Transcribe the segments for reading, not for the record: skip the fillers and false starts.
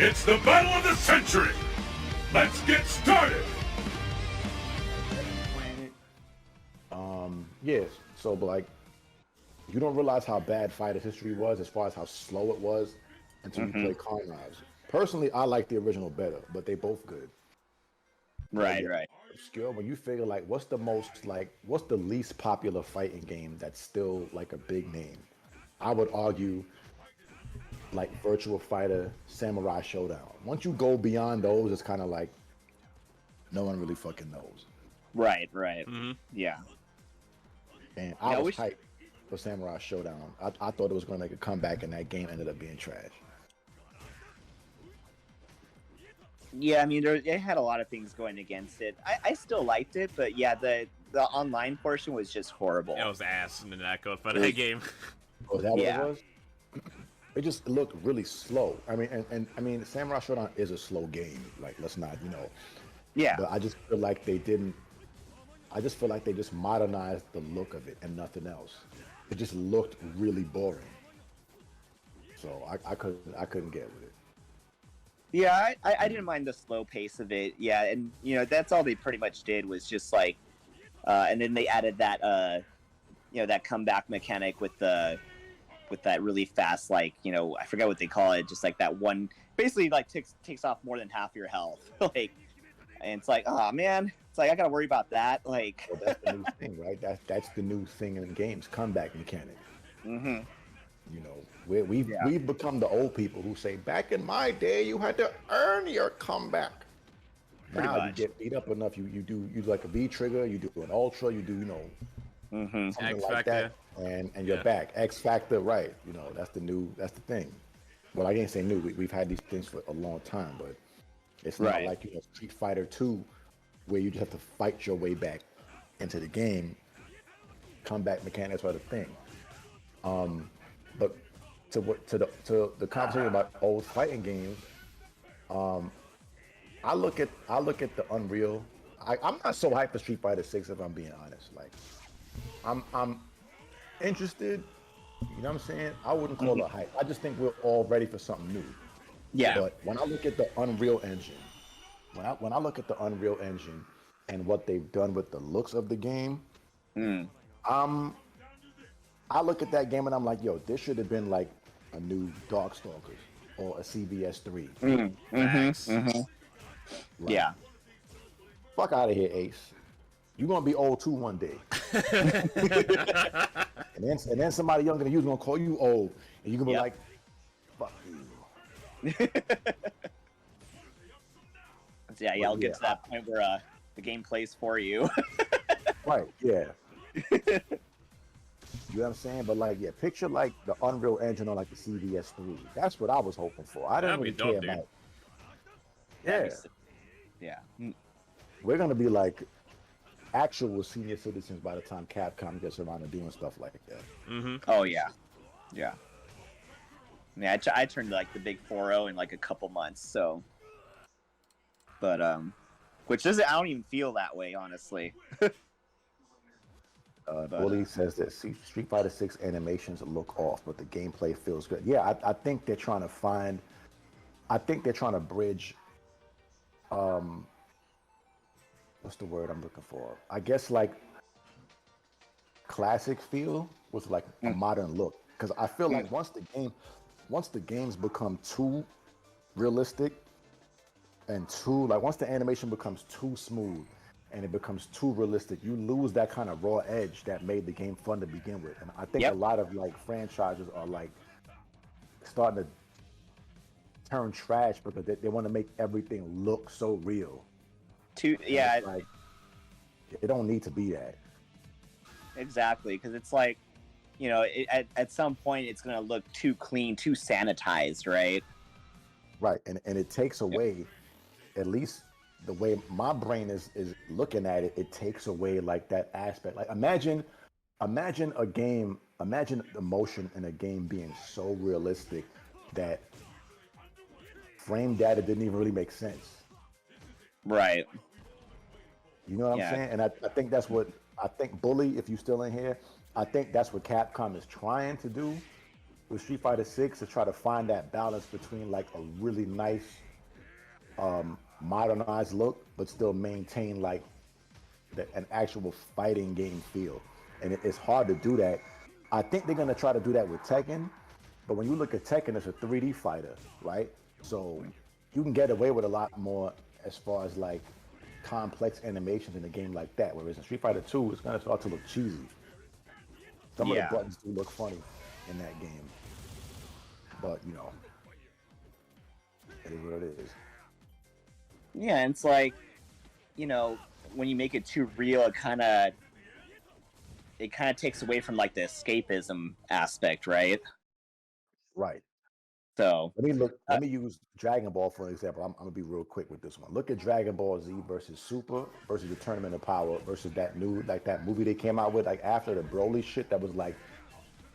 It's the battle of the century! Let's get started! Yes. So, but like, you don't realize how bad Fighter's history was as far as how slow it was until you play Conrad's. Personally, I like the original better, but they both good. Right, Yeah, right. obscure. When you figure like, what's the least popular fighting game that's still like a big name? I would argue like Virtua Fighter, Samurai Showdown. Once you go beyond those, it's kind of like no one really fucking knows. Right, right. Yeah. And I was hyped for Samurai Showdown. I thought it was going to make a comeback, and that game ended up being trash. Yeah, I mean, it had a lot of things going against it. I still liked it, but yeah, the online portion was just horrible. It was ass in the neck of that game. Oh, is that what it was? It just looked really slow. I mean, and I mean, Samurai Showdown is a slow game. Like, let's not, Yeah. But I just feel like they didn't. I just feel like they just modernized the look of it and nothing else. It just looked really boring. So I couldn't get with it. Yeah, I didn't mind the slow pace of it. Yeah, and that's all they pretty much did was just like, and then they added that that comeback mechanic with that really fast, like, I forget what they call it, just like that one, basically like takes off more than half your health, like, and it's like, oh man, it's like I gotta worry about that, like. Well, that's the new thing, right? That's the new thing in games, comeback mechanic. We've become the old people who say, back in my day, you had to earn your comeback. Now you get beat up enough, you do like a V trigger, you do an ultra, you do something X like Factor. that, and you're back. X Factor, right? That's the thing. Well, I can't say new. We've had these things for a long time, but it's not like Street Fighter 2, where you just have to fight your way back into the game. Comeback mechanics are the thing. But to the conversation about old fighting games, I look at the Unreal. I'm not so hyped for Street Fighter 6, if I'm being honest. Like, I'm interested. You know what I'm saying? I wouldn't call it hype. I just think we're all ready for something new. Yeah. But when I look at the Unreal Engine, when I look at the Unreal Engine and what they've done with the looks of the game, I look at that game and I'm like, yo, this should have been like a new Darkstalkers or a CVS3. Yeah. Fuck out of here, Ace. You're gonna be old too one day. and then somebody younger than you is gonna call you old, and you're gonna be like, fuck you. Yeah, I'll get to that point where the game plays for you. Right, yeah. You know what I'm saying? But like, yeah, picture like the Unreal Engine on like the CVS3. That's what I was hoping for. I didn't really care about. Yeah. We're gonna be like actual senior citizens by the time Capcom gets around to doing stuff like that. Oh yeah. Yeah. Yeah, I turned like the big 4.0 in like a couple months, so. But which doesn't, I don't even feel that way, honestly. Bully says that Street Fighter 6 animations look off, but the gameplay feels good. Yeah, I think they're trying to bridge. What's the word I'm looking for? I guess like classic feel with like a modern look. Because I feel like once the games become too realistic and once the animation becomes too smooth and it becomes too realistic, you lose that kind of raw edge that made the game fun to begin with. And I think a lot of like franchises are like starting to turn trash because they want to make everything look so real. Like, it don't need to be that. Exactly, because it's like, at some point it's going to look too clean, too sanitized, right? Right, and it takes away, at least the way my brain is looking at it, it takes away like that aspect. Like imagine the motion in a game being so realistic that frame data didn't even really make sense. Right. You know what I'm saying? And I think that's what, Bully, if you're still in here, I think that's what Capcom is trying to do. with Street Fighter 6 to try to find that balance between like a really nice modernized look, but still maintain like an actual fighting game feel. And it's hard to do that. I think they're gonna try to do that with Tekken, but when you look at Tekken, it's a 3D fighter, right? So you can get away with a lot more as far as like complex animations in a game like that. Whereas in Street Fighter 2, it's gonna start to look cheesy. Some of the buttons do look funny in that game, but you know, it is what it is. Yeah, and it's like, you know, when you make it too real, it kind of takes away from like the escapism aspect, right? Right. So Let me use Dragon Ball for an example. I'm gonna be real quick with this one. Look at Dragon Ball Z versus Super versus the Tournament of Power versus that movie they came out with like after the Broly shit that was like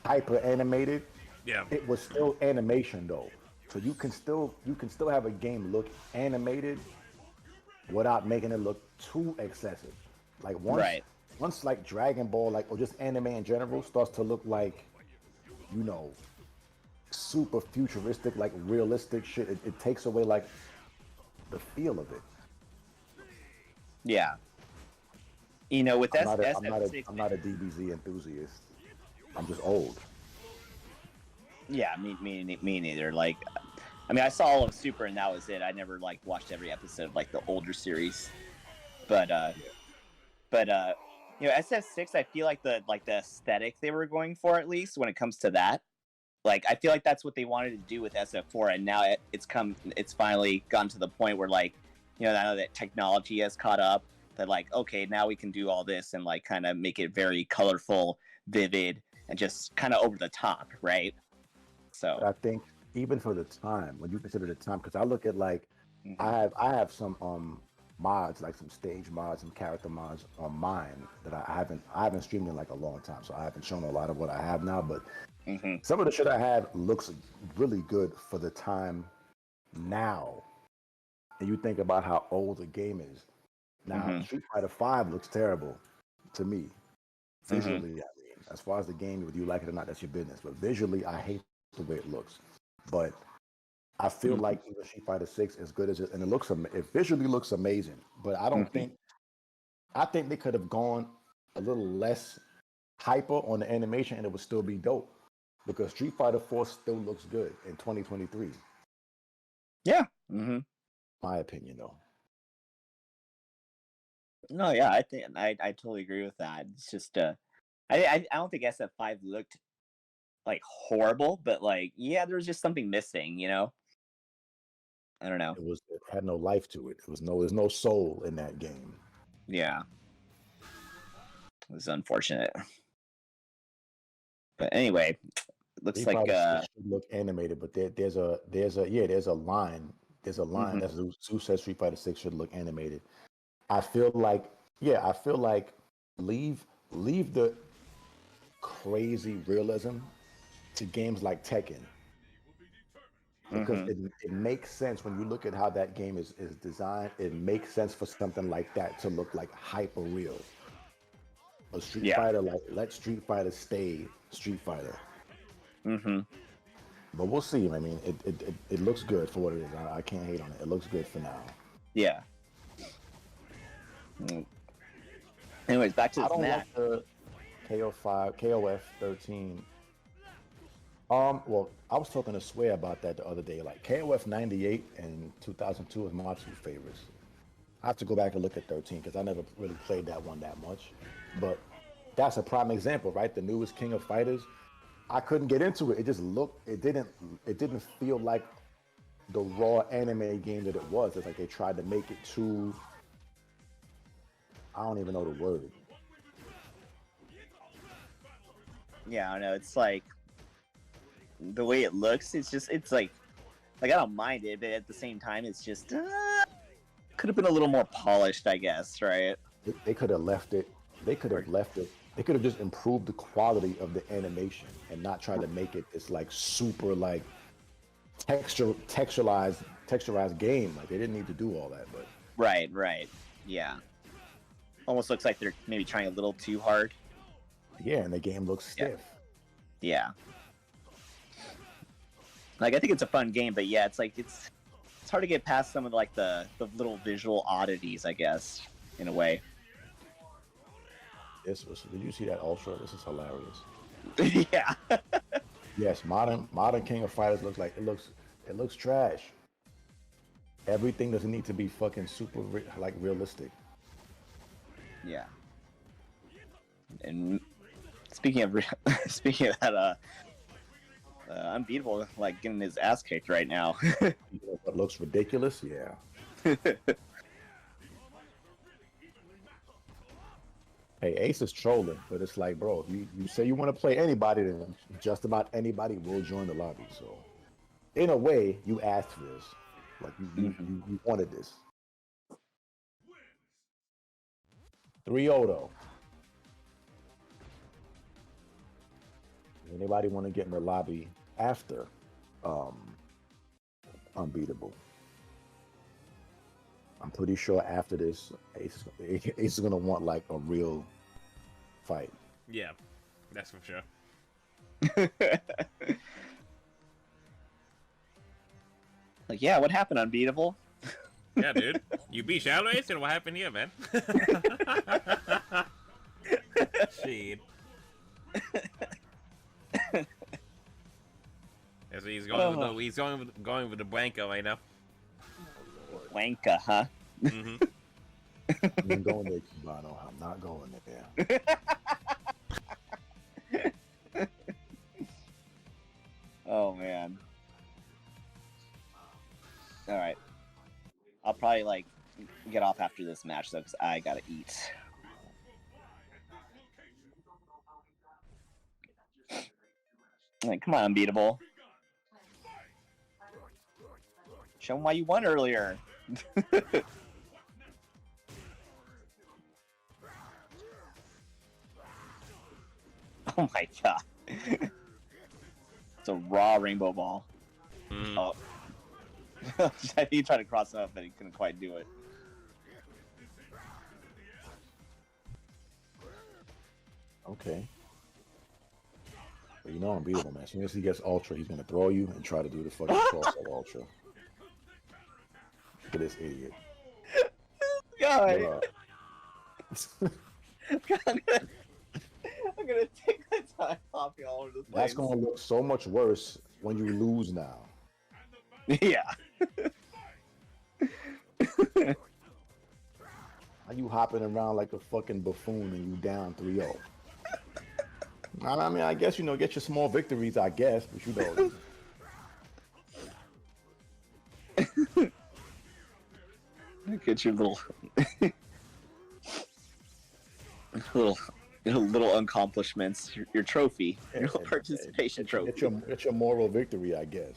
hyper animated. Yeah. It was still animation though, so you can still have a game look animated without making it look too excessive. Like once like Dragon Ball or just anime in general starts to look like, you know, super futuristic, like realistic shit, it takes away like the feel of it. Yeah. You know, with I'm not SF6, I'm not a DBZ enthusiast. I'm just old. Yeah, me neither. Like, I mean, I saw all of Super and that was it. I never like watched every episode of like the older series. But you know, SF6, I feel like the aesthetic they were going for, at least when it comes to that. Like, I feel like that's what they wanted to do with SF4, and now it's finally gotten to the point where, like, you know, now that technology has caught up, that like, okay, now we can do all this and like kind of make it very colorful, vivid, and just kind of over the top, right? So But I think even for the time, when you consider the time, because I look at like I have some mods, like some stage mods and character mods on mine that I haven't streamed in like a long time, so I haven't shown a lot of what I have now, but some of the shit I have looks really good for the time now. And you think about how old the game is. Now, Street Fighter 5 looks terrible to me. Visually, I mean. As far as the game, whether you like it or not, that's your business. But visually, I hate the way it looks. But I feel like even Street Fighter 6, as good as it, and it visually looks amazing. But I don't think, I think they could have gone a little less hyper on the animation and it would still be dope. Because Street Fighter 4 still looks good in 2023. yeah. My opinion, though. No, yeah, I think I totally agree with that. It's just I don't think SF5 looked like horrible, but like yeah, there was just something missing, you know. I don't know. It had no life to it. There's no soul in that game. Yeah, it was unfortunate. But anyway, it looks like should look animated, but there's a line that Zeus says Street Fighter 6 should look animated. I feel like leave the crazy realism to games like Tekken. Because it makes sense when you look at how that game is designed. It makes sense for something like that to look like hyper real. A Street Fighter, like, let Street Fighter stay Street Fighter. But we'll see. I mean, it looks good for what it is. I can't hate on it. It looks good for now. Yeah. Anyways, back to the I don't Smash. like the KOF 13. Well, I was talking to Swear about that the other day. Like KOF 98 and 2002 is my two favorites. I have to go back and look at 13 because I never really played that one that much. But that's a prime example, right? The newest King of Fighters. I couldn't get into it. It just looked. It didn't feel like the raw anime game that it was. It's like they tried to make it too. I don't even know the word. Yeah, I don't know. It's like the way it looks. It's like I don't mind it, but at the same time, it's just could have been a little more polished, I guess, right? They could have left it. They could have left it. They could have just improved the quality of the animation and not try to make it this like super like texturized game. Like they didn't need to do all that, but right, yeah. Almost looks like they're maybe trying a little too hard. Yeah, and the game looks stiff. Yeah. Like I think it's a fun game, but yeah, it's like it's hard to get past some of like the little visual oddities, I guess, in a way. Did you see that Ultra? This is hilarious. Yeah. Yes, modern King of Fighters looks like it looks trash. Everything doesn't need to be fucking super like realistic. Yeah. And speaking of that, Unbeatable like getting his ass kicked right now. What looks ridiculous? Yeah. Hey, Ace is trolling, but it's like, bro, if you say you want to play anybody, then just about anybody will join the lobby. So, in a way, you asked for this. Like, you wanted this. 3-0, though. Anybody want to get in the lobby after Unbeatable? I'm pretty sure after this, Ace is gonna want like a real fight. Yeah, that's for sure. Like, yeah, what happened, Unbeatable? Yeah, dude. You beat Shadow Ace, and what happened here, man? Shit. Yeah, so he's going with the Blanca right now. Wanka, huh? Mm-hmm. I'm going there, Cubano. I'm not going there. Oh man. All right. I'll probably like get off after this match though, because I gotta eat. Like, come on, Unbeatable. Show them why you won earlier. Oh my god. It's a raw rainbow ball. Mm. Oh. I think he tried to cross up, but he couldn't quite do it. Okay. But you know Unbeatable, man. As soon as he gets Ultra, he's gonna throw you and try to do the fucking crossover Ultra. Look at this idiot. Guy. I'm gonna take my time hopping all over the place. That's gonna look so much worse when you lose now. Yeah. Are you hopping around like a fucking buffoon and you down 3-0? I mean, I guess, get your small victories, I guess, but Get your little little accomplishments, your trophy, your little participation trophy. Get your moral victory, I guess.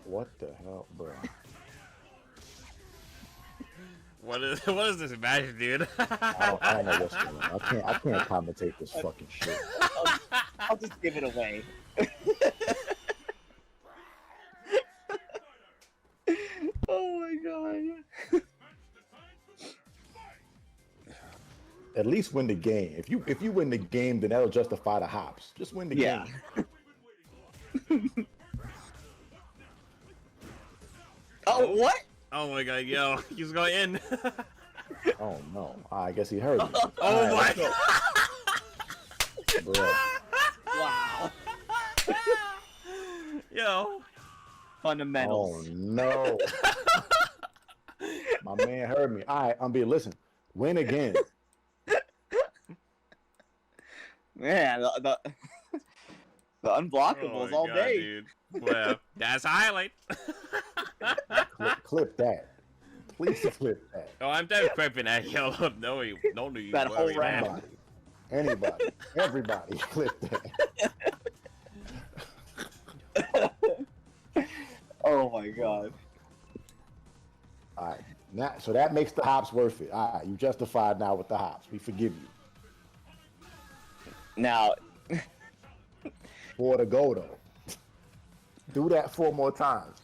What the hell, bro? What is this match, dude? I don't know what's going on. I can't commentate this fucking shit. I'll just give it away. Oh my god. At least win the game. If you win the game, then that'll justify the hops. Just win the game. Oh, what? Oh my god, yo, he's going in. Oh no. I guess he heard me. Oh my god. Bro. Wow. Yo. Fundamentals. Oh no. My man heard me. All right, Unbeatable. Listen, win again. Man, the unblockables Oh all god, day. dude. Well, that's a highlight. Clip that. Please clip that. Oh, I'm done clipping that. Yo, no, you That whole worry, man. round. Anybody, everybody, clip that. Oh my god. All right, now so that makes the hops worth it. All right, you justified now with the hops. We forgive you. Now, 4 to go though. Do that 4 more times.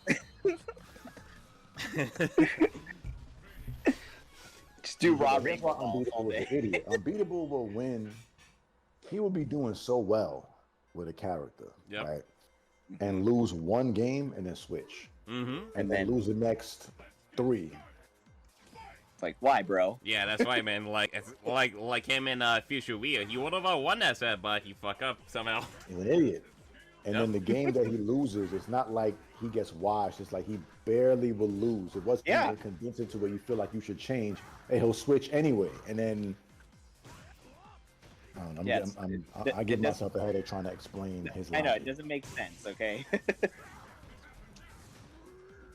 just do raw That's rainbow why balls Unbeatable all was day. an idiot. Unbeatable will win he would be doing so well with a character, Yep. right? And lose one game and then switch, Mm-hmm. and then lose the next 3. It's like, why, bro? Yeah, that's right, man. Like, it's like him in Future Wheel. He would have won that set, but he fucked up somehow. He's an idiot. And Yep. then the game that he loses, it's not like he gets washed. It's like he barely will lose. It wasn't even convincing to where you feel like you should change. And he'll switch anyway. And then I don't know. Yes. I give myself a headache trying to explain his I know, logic. it doesn't make sense, okay?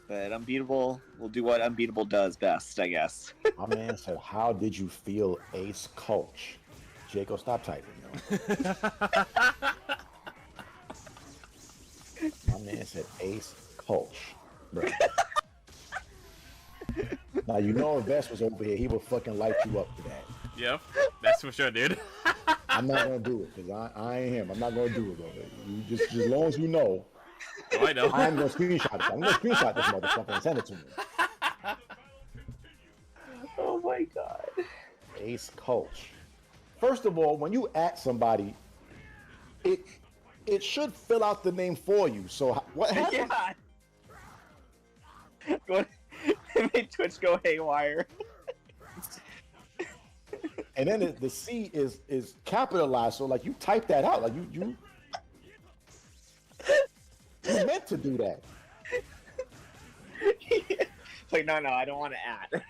But Unbeatable will do what Unbeatable does best, I guess. My man said, "How did you feel, AcewiththeClutch?" Jacob, stop typing, yo. My man said, "AcewiththeClutch." Bro. Now you know if Vest was over here, he would fucking light you up for that. Yep, that's for sure, dude. I'm not gonna do it because I ain't him. I'm not gonna do it, bro. You just as long as you know, Oh, I know. I'm gonna screenshot it. I'm gonna screenshot this motherfucker and send it to me. Oh my god. AcewiththeClutch. First of all, when you at somebody, it should fill out the name for you. So what happened? Yeah. It made Twitch go haywire. And then the C is capitalized, so like you type that out, like you meant to do that, Like, no, I don't want to add.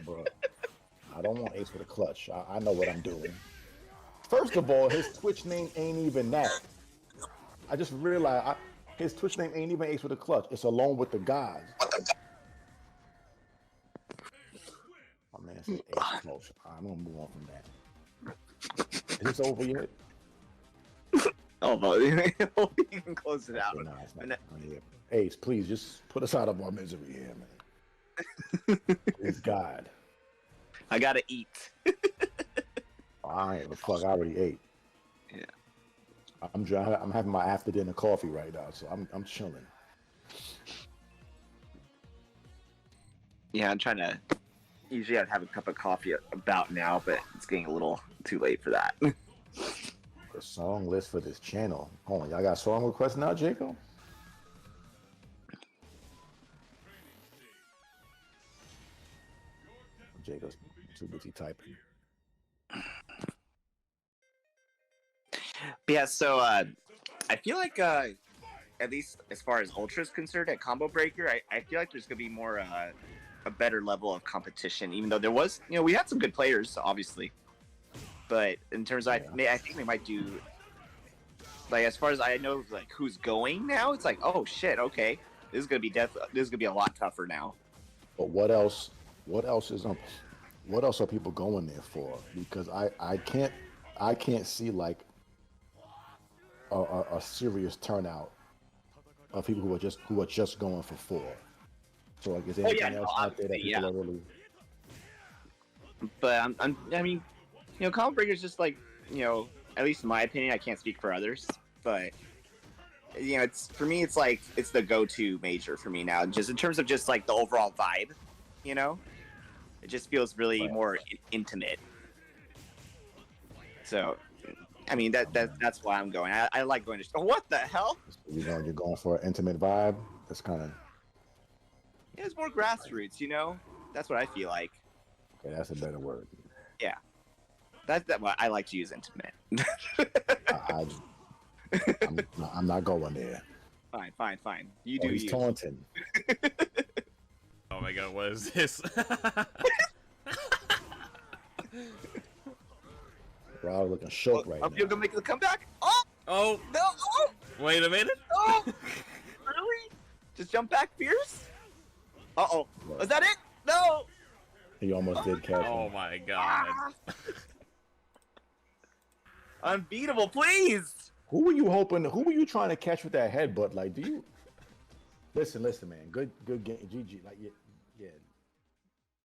bro. I don't want AcewiththeClutch. I know what I'm doing. First of all, his Twitch name ain't even that. I just realized his Twitch name ain't even AcewiththeClutch. It's Alone with the Gods. My man said AcewiththeClutch. I'm gonna move on from that. Is this over yet? Oh, no. You can close it out. No, it's not. Ace, please just put us out of our misery here, man. It's God. I gotta eat. I ain't the fuck. I already ate. Yeah. I'm having my after dinner coffee right now, so I'm chilling. Yeah, I'm trying to. Usually I'd have a cup of coffee about now, but it's getting a little too late for that. The song list for this channel. Hold on, y'all got song requests now, Jacob? Jacob's too busy typing. Yeah, so I feel like at least as far as Ultra is concerned at Combo Breaker, I feel like there's gonna be more a better level of competition. Even though there was, we had some good players, obviously, but in terms of, I think they might do, like, as far as I know, like who's going now, it's like, oh shit, okay, this is gonna be a lot tougher now. But what else is what else are people going there for? Because I can't see like a serious turnout of people who are just going for 4. So like, is there anything else out there that people are really? But I mean, Combo Breaker is just like, at least in my opinion, I can't speak for others, but it's, for me, it's like, it's the go-to major for me now, just in terms of just like the overall vibe, it just feels really more intimate. So, I mean, that's why I'm going. I like going to. Oh, what the hell? You're going for an intimate vibe. That's kind of. It's more grassroots, That's what I feel like. Okay, that's a better word. Yeah, that's what I like to use, intimate. I'm not going there. Fine. You do. He's taunting. Oh my god, what is this? Bro, I was looking shook right now. You're gonna make the comeback? Oh No! Oh! wait a minute. Oh! Really? Just jump back, Fierce? Uh-oh. Was that it? No! He almost did catch Oh him. my god. Unbeatable, please! Who were you trying to catch with that headbutt? Like, do you listen, man? Good game, GG. Like,